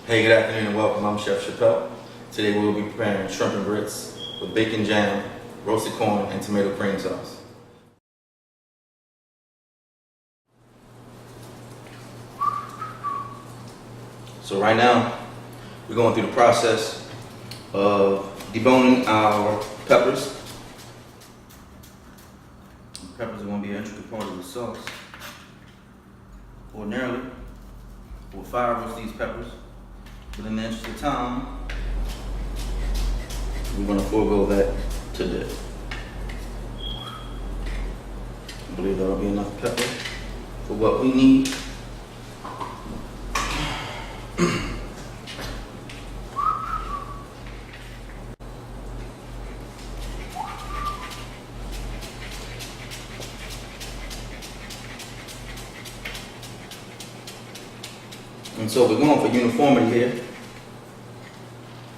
Hey, good afternoon and welcome. I'm Chef Chappelle. Today we will be preparing shrimp and grits with bacon jam, roasted corn, and tomato cream sauce. So right now, we're going through the process of deboning our peppers. Peppers are going to be an intricate part of the sauce. Ordinarily, we'll fire roast these peppers, but in the interest of time, we're going to forego that today. I believe that'll be enough pepper for what we need. And so we're going for uniformity here.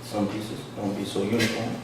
Some pieces won't be so uniform.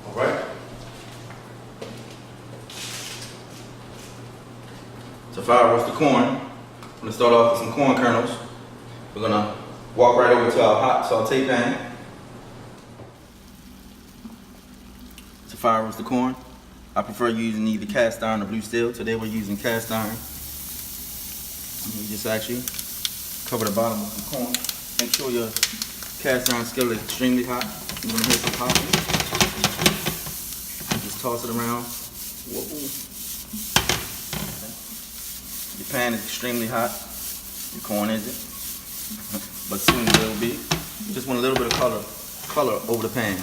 All right. To fire roast the corn, I'm going to start off with some corn kernels. We're going to walk right over to our hot saute pan. To fire roast the corn, I prefer using either cast iron or blue steel. Today we're using cast iron. And we just actually cover the bottom of the corn. Make sure your cast iron skillet is extremely hot. You're going to hear some popping. Just toss it around. Whoa. Your pan is extremely hot. Your corn isn't. But soon it will be. You just want a little bit of color over the pan.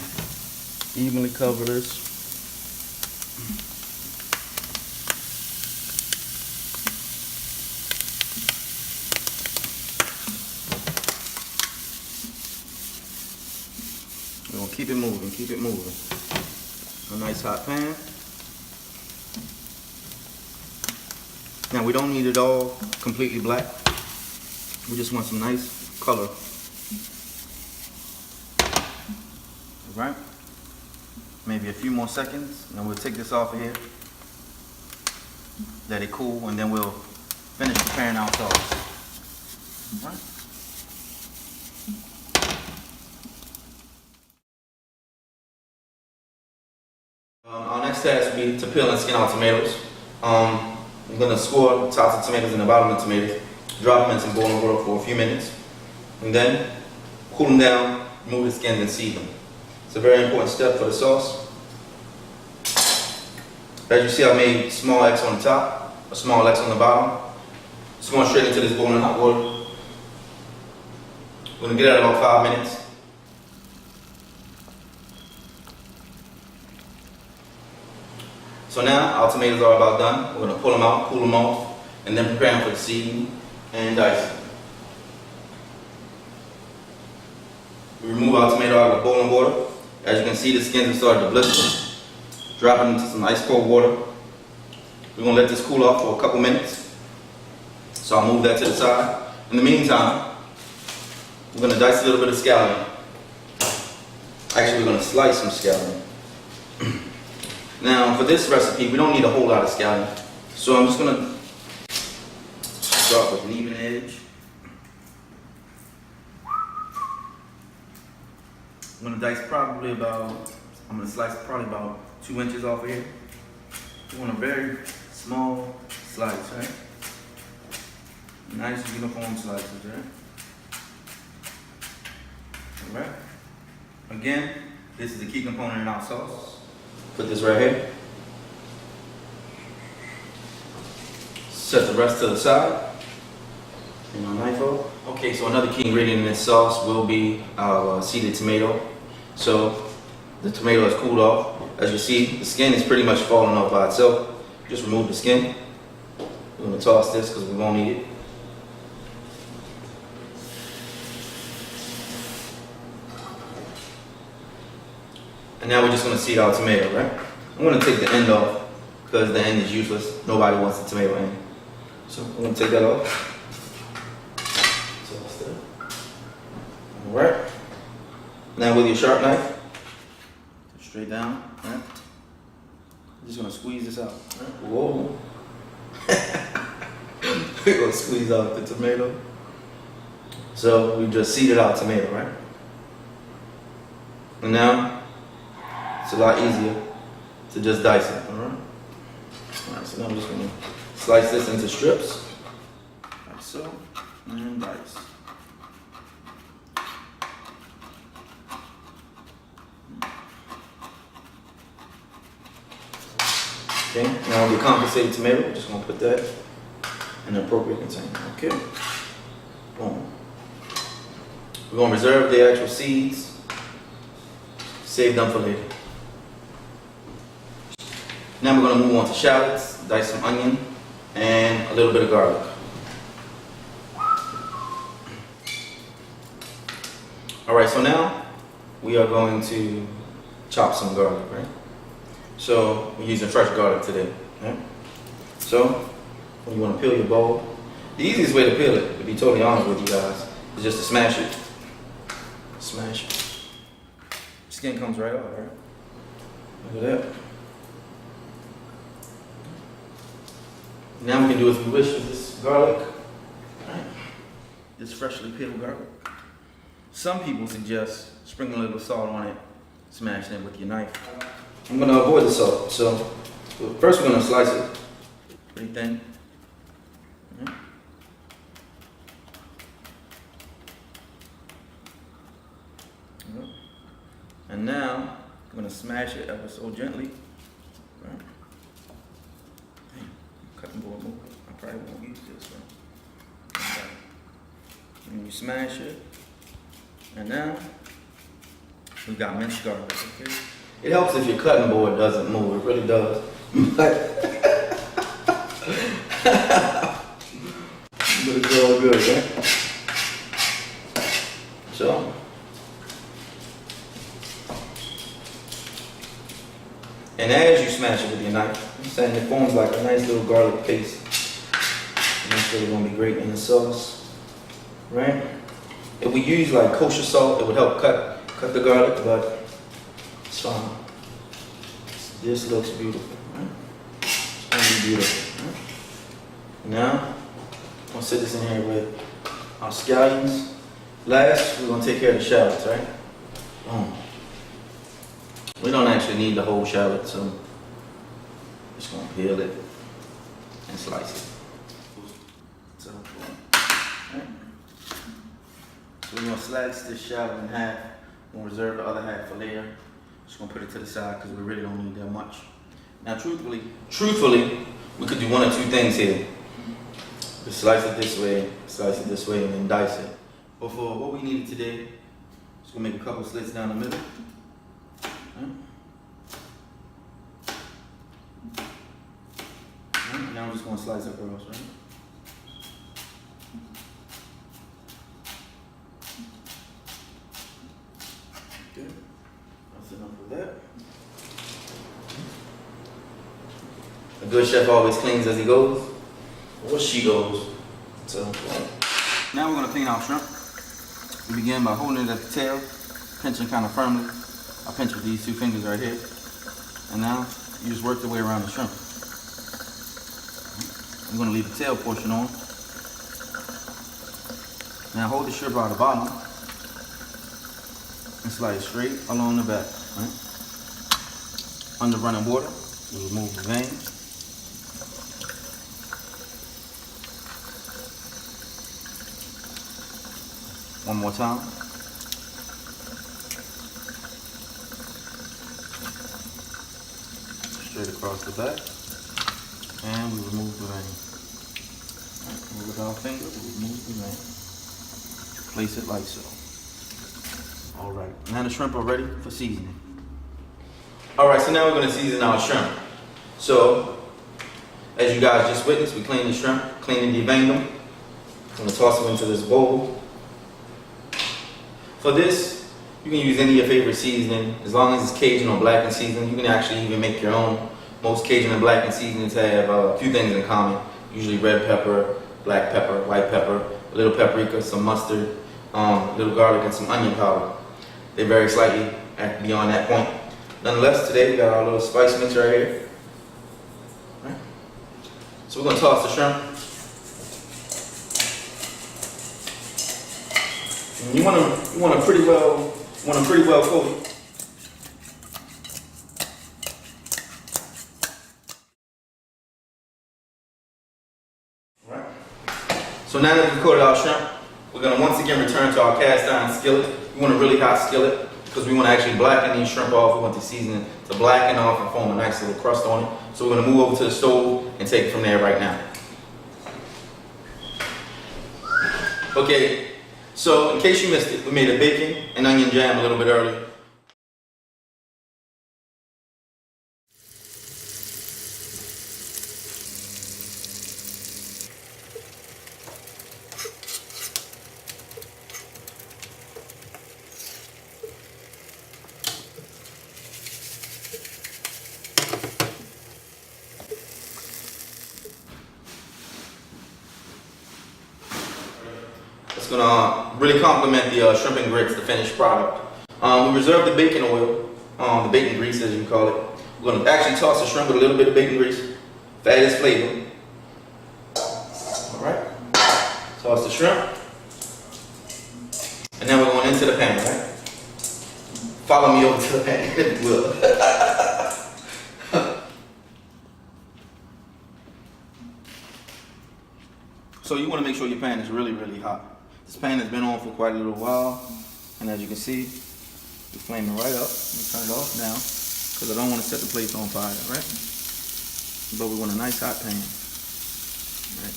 Evenly cover this. We're gonna keep it moving, keep it moving. A nice hot pan. Now we don't need it all completely black. We just want some nice color. Alright? Maybe a few more seconds, and we'll take this off of here. Let it cool, and then we'll finish preparing our sauce. Alright? Our next task will be to peel and skin our tomatoes. I'm going to score tops of tomatoes and the bottom of the tomatoes. Drop them in some boiling water for a few minutes, and then cool them down, remove the skins, and seed them. It's a very important step for the sauce. As you see, I made small X on the top, a small X on the bottom. Just going straight into this boiling hot water. We're going to get it at about 5 minutes. So now our tomatoes are about done. We're going to pull them out, cool them off, and then prepare them for the seeding and dicing. We remove our tomato out of the boiling water. As you can see, the skins have started to blister. Drop it into some ice cold water. We're going to let this cool off for a couple minutes. So I'll move that to the side. In the meantime, we're going to dice a little bit of scallion. Actually, we're going to slice some scallion. Now, for this recipe, we don't need a whole lot of scallion. So I'm just going to start with an even edge. I'm going to dice probably about, I'm going to slice probably about 2 inches off of here. You want a very small slice, right? Nice uniform slices, right? Alright. Again, this is the key component in our sauce. Put this right here. Set the rest to the side. And our knife off. Okay, so another key ingredient in this sauce will be our seeded tomato. So the tomato is cooled off. As you see, the skin is pretty much falling off by itself. Just remove the skin. We're going to toss this because we won't need it. And now we're just going to seed our tomato, right? I'm going to take the end off because the end is useless. Nobody wants the tomato end. So I'm going to take that off. Alright. Now with your sharp knife, straight down, right? Just gonna squeeze this out. Right? Whoa. We're gonna squeeze out the tomato. So we just seeded our tomato, right? And now it's a lot easier to just dice it, alright? Alright, so now I'm just gonna slice this into strips, like so, and dice. Okay, now the compensated tomato, we're just gonna put that in an appropriate container. Okay, boom. We're gonna reserve the actual seeds, save them for later. Now we're gonna move on to shallots, dice some onion, and a little bit of garlic. All right, so now we are going to chop some garlic, right? So we're using fresh garlic today, right? So when you want to peel your bowl, the easiest way to peel it, to be totally honest with you guys, is just to smash it. Smash it. Skin comes right off, right? Look at that. Now we can do as we wish with this garlic, right? This freshly peeled garlic. Some people suggest sprinkling a little salt on it, smashing it with your knife. I'm gonna avoid the salt, so first we're gonna slice it pretty thin. And now I'm gonna smash it ever so gently. Right. Cutting board move. I probably won't use this one. Okay. And you smash it, and now we've got minced garlic. Okay. It helps if your cutting board doesn't move. It really does. But it's all good, right? So. And as you smash it with your knife, I'm saying it forms like a nice little garlic paste. And that's really gonna be great in the sauce, right? If we use like kosher salt, it would help cut the garlic, but it's fine. This looks beautiful, right? It's gonna be beautiful, right? Now, I'm gonna set this in here with our scallions. Last, we're gonna take care of the shallots, right? Boom. We don't actually need the whole shallot, so just gonna peel it and slice it. So we're gonna slice this shallot in half. We're gonna reserve the other half for later. Just gonna put it to the side because we really don't need that much. Now, truthfully, we could do one or two things here. We slice it this way, and then dice it. But for what we needed today, just gonna make a couple slits down the middle. Now I'm just going to slice it across, right? Okay, that's enough of that. A good chef always cleans as he goes, or she goes. So now we're going to clean our shrimp. We begin by holding it at the tail, pinching kind of firmly. I pinch with these two fingers right here. And now you just work your way around the shrimp. I'm going to leave the tail portion on. Now hold the shrimp out of the bottom and slide straight along the back. Right? Under running water, we remove the veins. One more time. Straight across the back. And we remove the vein. Right, with our finger, we remove the vein. Place it like so. Alright, now the shrimp are ready for seasoning. Alright, so now we're going to season our shrimp. So, as you guys just witnessed, we cleaned the shrimp, cleaned and deveined them. I'm going to toss them into this bowl. For this, you can use any of your favorite seasoning. As long as it's Cajun or blackened seasoning, you can actually even make your own. Most Cajun and blackened seasonings have a few things in common. Usually red pepper, black pepper, white pepper, a little paprika, some mustard, a little garlic, and some onion powder. They vary slightly beyond that point. Nonetheless, today we got our little spice mix right here. All right. So we're gonna toss the shrimp. And you wanna pretty well coat it. So now that we've coated our shrimp, we're going to once again return to our cast iron skillet. We want a really hot skillet because we want to actually blacken these shrimp off. We want the seasoning to blacken off and form a nice little crust on it. So we're going to move over to the stove and take it from there right now. Okay, so in case you missed it, we made a bacon and onion jam a little bit earlier. It's gonna really complement the shrimp and grits, the finished product. We reserve the bacon oil, the bacon grease as you call it. We're gonna actually toss the shrimp with a little bit of bacon grease for added flavor. All right, toss the shrimp, and now we're going into the pan. Right, follow me over to the pan, if you will. So you want to make sure your pan is really, really hot. This pan has been on for quite a little while, and as you can see, it's flaming right up. I'm gonna turn it off now, because I don't want to set the place on fire, right? But we want a nice hot pan, right?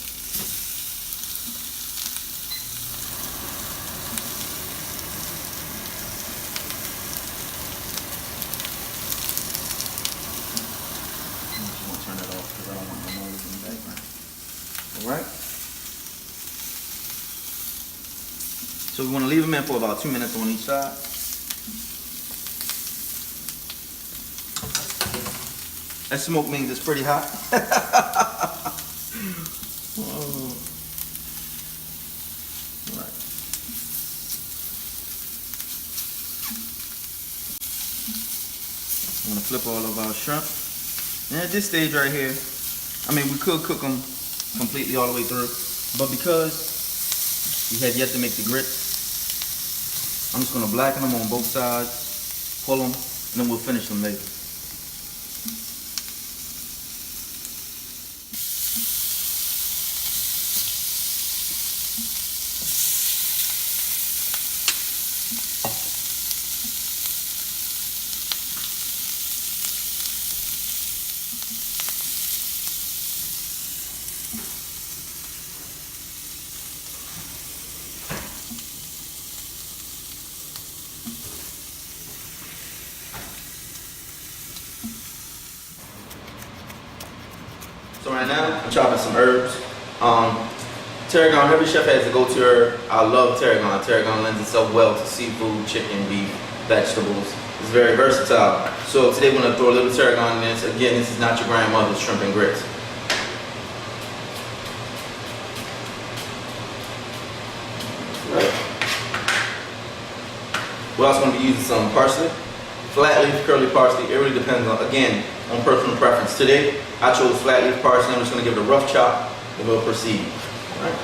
I'm just gonna turn it off because I don't want no noise in the background. All right. So we want to leave them in for about 2 minutes on each side. That smoke means it's pretty hot. Oh. Right. I'm going to flip all of our shrimp. And at this stage right here, I mean, we could cook them completely all the way through, but because we had yet to make the grits, I'm just going to blacken them on both sides, pull them, and then we'll finish them later. So right now, I'm chopping some herbs. Tarragon, every chef has a go-to herb. I love tarragon. Tarragon lends itself well to seafood, chicken, beef, vegetables. It's very versatile. So today we're gonna throw a little tarragon in this. Again, this is not your grandmother's shrimp and grits. Right. We're also gonna be using some parsley. Flat leaf, curly parsley. It really depends on, again, on personal preference. Today, I chose flat leaf parsley. I'm just going to give it a rough chop and we'll proceed. All right.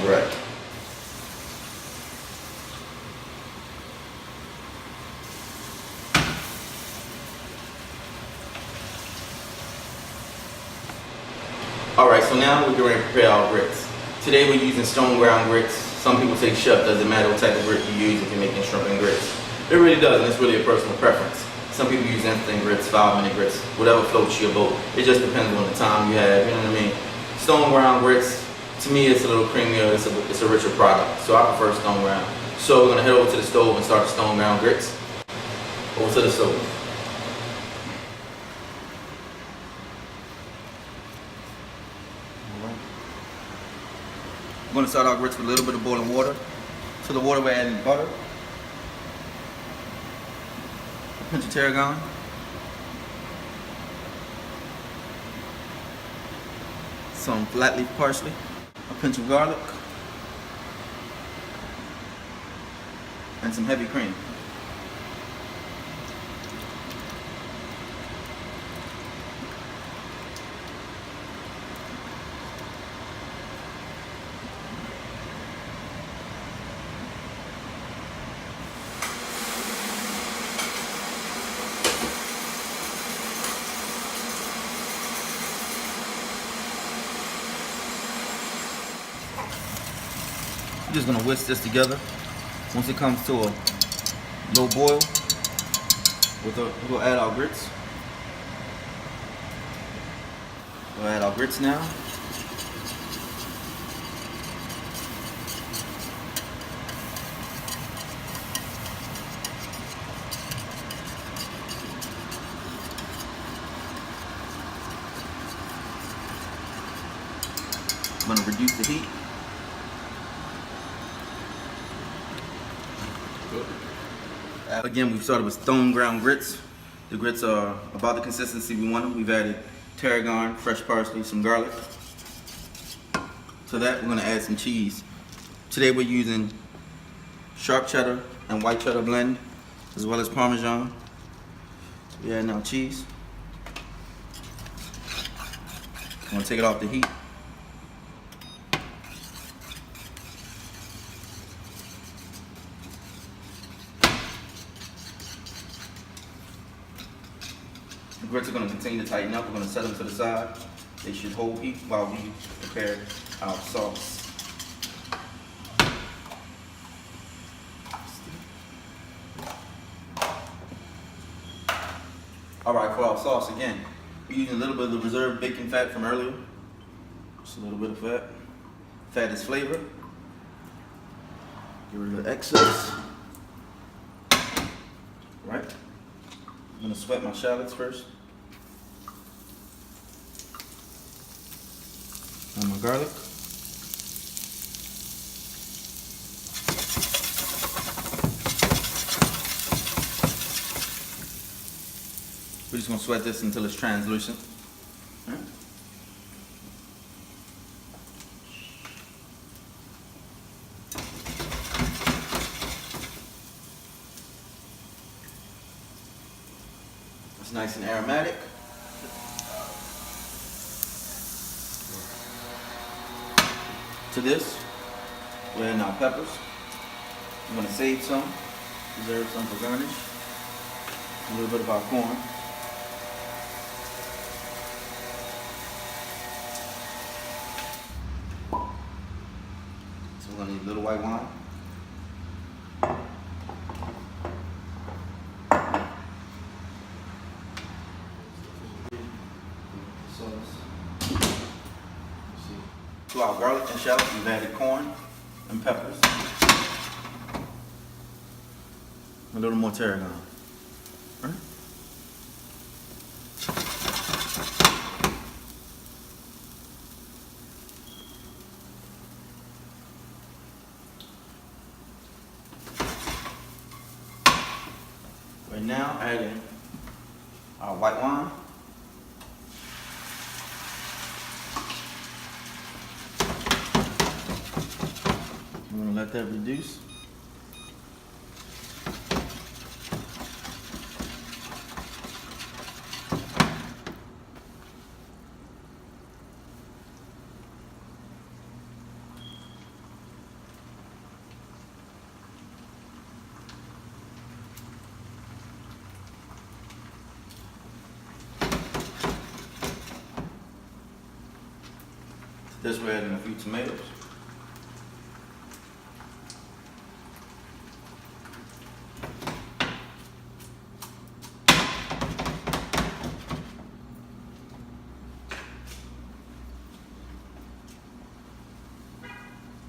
All right. All right, so now we're going to prepare our grits. Today we're using stone ground grits. Some people say chef, doesn't matter what type of grit you use if you're making shrimp and grits. It really doesn't, it's really a personal preference. Some people use instant grits, 5-minute grits, whatever floats your boat. It just depends on the time you have, you know what I mean? Stone ground grits, to me it's a little creamier, it's a richer product. So I prefer stone ground. So we're gonna head over to the stove and start the stone ground grits. Over to the stove. We're going to start our grits with a little bit of boiling water. To the water we're adding butter, a pinch of tarragon, some flat leaf parsley, a pinch of garlic, and some heavy cream. I'm just gonna whisk this together. Once it comes to a low boil, we'll add our grits. We'll add our grits now. I'm gonna reduce the heat. Again, we've started with stone ground grits. The grits are about the consistency we want them. We've added tarragon, fresh parsley, some garlic. To that, we're gonna add some cheese. Today we're using sharp cheddar and white cheddar blend, as well as Parmesan. So we add now cheese. I'm gonna take it off the heat. The grits are going to continue to tighten up. We're going to set them to the side. They should hold heat while we prepare our sauce. Alright, for our sauce again, we're using a little bit of the reserved bacon fat from earlier. Just a little bit of fat. Fat is flavor. Get rid of the excess. Right? I'm going to sweat my shallots first. And my garlic. We're just going to sweat this until it's translucent. Right. It's nice and aromatic. To this, we're adding our peppers. I'm going to save some, reserve some for garnish. A little bit of our corn. So we're going to need a little white wine. To our garlic and shallots, we've added corn and peppers. A little more tarragon. Right? Right now, adding our white wine. I'm going to let that reduce. To this, we're adding a few tomatoes.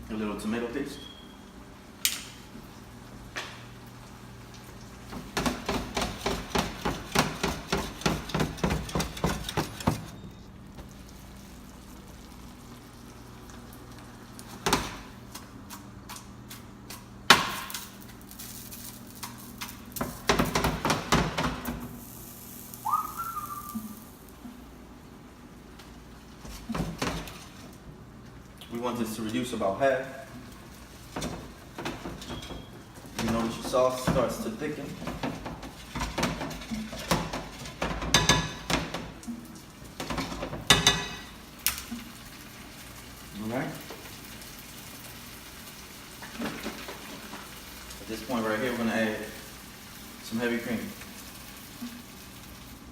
A little tomato paste. We want this to reduce about half. You know Once your sauce starts to thicken, alright. At this point right here, we're going to add some heavy cream.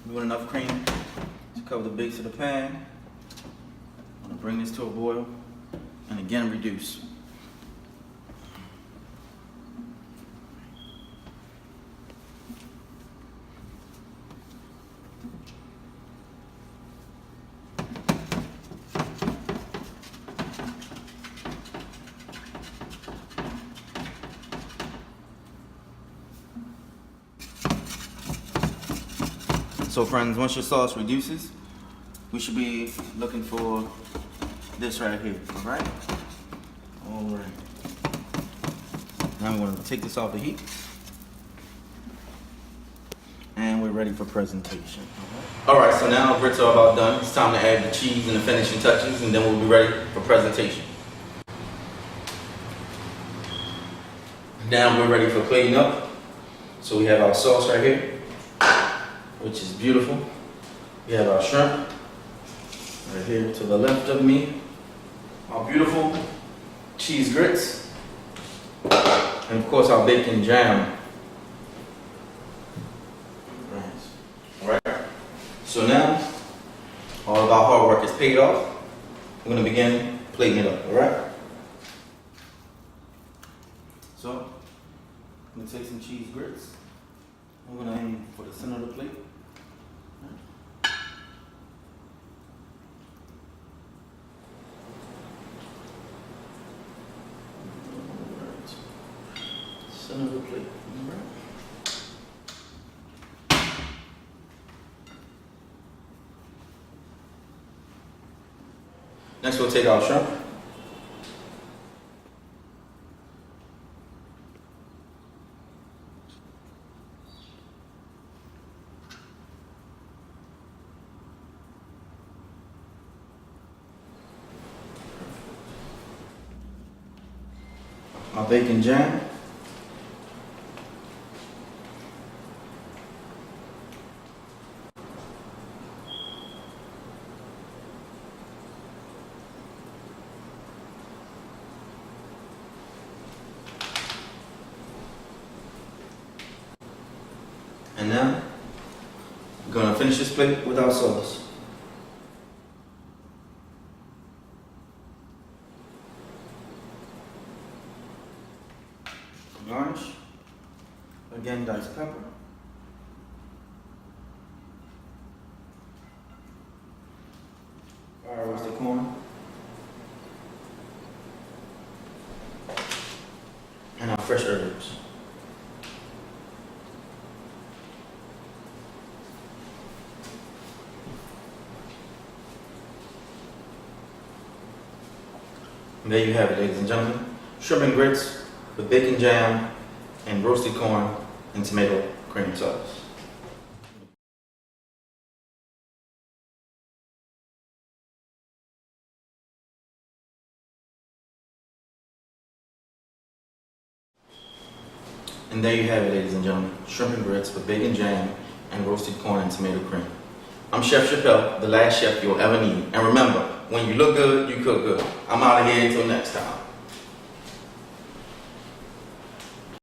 We want enough cream to cover the base of the pan. I'm going to bring this to a boil and again reduce. So friends, once your sauce reduces, we should be looking for this right here, alright? Alright. Now I'm going to take this off the heat. And we're ready for presentation. Alright, so now our grits are about done. It's time to add the cheese and the finishing touches, and then we'll be ready for presentation. Now we're ready for plating up. So we have our sauce right here, which is beautiful. We have our shrimp right here to the left of me. Our beautiful cheese grits. And of course our bacon jam. Alright. So now, all of our hard work is paid off. We're going to begin plating it up, alright? So, I'm going to take some cheese grits. I'm going to aim for the center of the plate. Center of the plate. Right. Next, we'll take our shrimp. Our bacon jam. And now, we're going to finish this plate with our sauce. Garnish. Again, diced pepper. Our roasted corn. And our fresh herbs. And there you have it, ladies and gentlemen. Shrimp and grits with bacon jam and roasted corn and tomato cream sauce. And there you have it, ladies and gentlemen. Shrimp and grits with bacon jam and roasted corn and tomato cream. I'm Chef Chappelle, the last chef you'll ever need. And remember, when you look good, you cook good. I'm out of here until next time.